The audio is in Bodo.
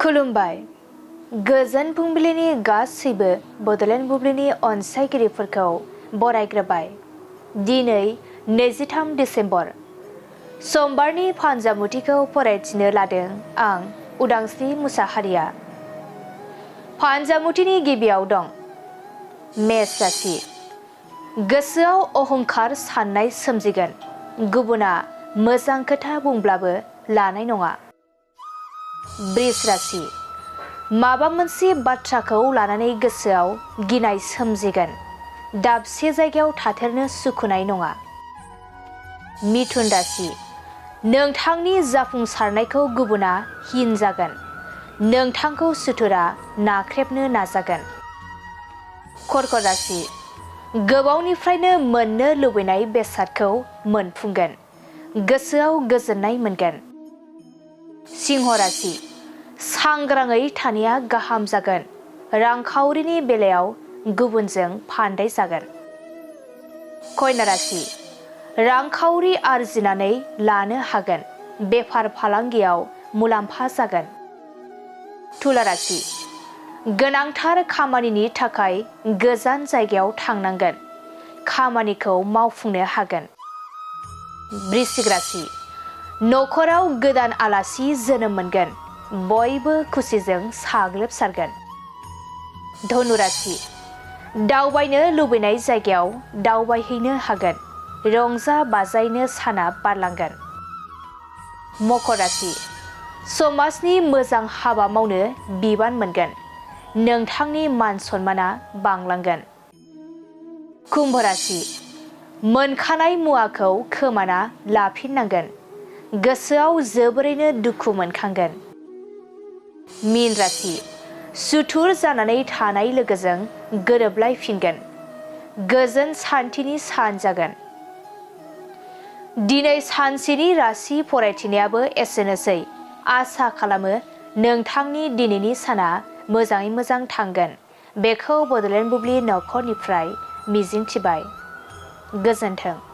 खुलुमबाय। गोजोन फुंबिलिनि गासैबो बड'लेण्ड बुब्लिनि अनसायगिरिफोरखौ बरायग्रोबाय। दिनै 23 डिसेम्बर समबारनि फानजामुथिखौ फरायथिनो लादों आं उदांस्रि मुसाहारिया। फानजामुथिनि गिबियाव दं मेष राशि। गोसोआव अहंखार साननाय सोमजिगोन। गुबुना मोजां खोथा बुंब्लाबो लानाय नङा। बृष राशि। माबा मोनसे बाथ्राखौ लानानै गोसोआव गिनाय सोमजिगोन। दाबसे जायगायाव थाथेरनो सुखुनाय नङा। मिथुन राशि। नोंथांनि जाफुंसारनायखौ गुबुना हिन जागोन। नोंथांखौ सुथुरा नाख्रेबनो नाजागोन। कर्कट राशि। गोबावनिफ्रायनो मोननो लुबैनाय बेसादखौ मोनफुंगोन। गोसोआव गोजोननाय मोनगोन। सिंह राशि। सांग्राङै थानाया गाहाम जागोन। रांखावरिनि बेलायाव गुबुनजों फान्दाय जागोन। कन्या राशि। रांखावरि आरजिनानै लानो हागोन। बेफार फालांगियाव मुलाम्फा जागोन। तुला राशि। गोनांथार खामानिनि थाखाय गोजान जायगायाव थांनांगोन। खामानिखौ मावफुंनो हागोन। वृश्चिक राशि। न'खराव गोदान आलासि जोनोम मोनगोन। बयबो खुसिजों साग्लोबसारगोन। धनु राशि। दावबायनो लुबैनाय जायगायाव दावबायहैनो हागोन। रंजा बाजायैनो साना बारलांगोन। मकर राशि। समाजनि मोजां हाबा मावनो बिबान मोनगोन। नोंथांनि मान सन्माना बांलांगोन। कुम्भ राशि। मोनखानाय मुवाखौ खोमाना लाफिननांगोन। गोसोआव जोबोरैनो दुखु मोनखांगोन। मीन राशि। सुथुर जानानै थानाय लोगोजों गोरोबलायफिनगोन। गोजोन सान्थिनि सान जागोन। दिनै सानसेनि राशि फरायथिनायाबो एसेनोसै। आसा खालामो नोंथांनि दिनैनि साना मोजाङै मोजां थांगोन। बेखौ बड'लेण्ड बुब्लि नखरनिफ्राय मिजिंथिबाय। गोजोन्थों।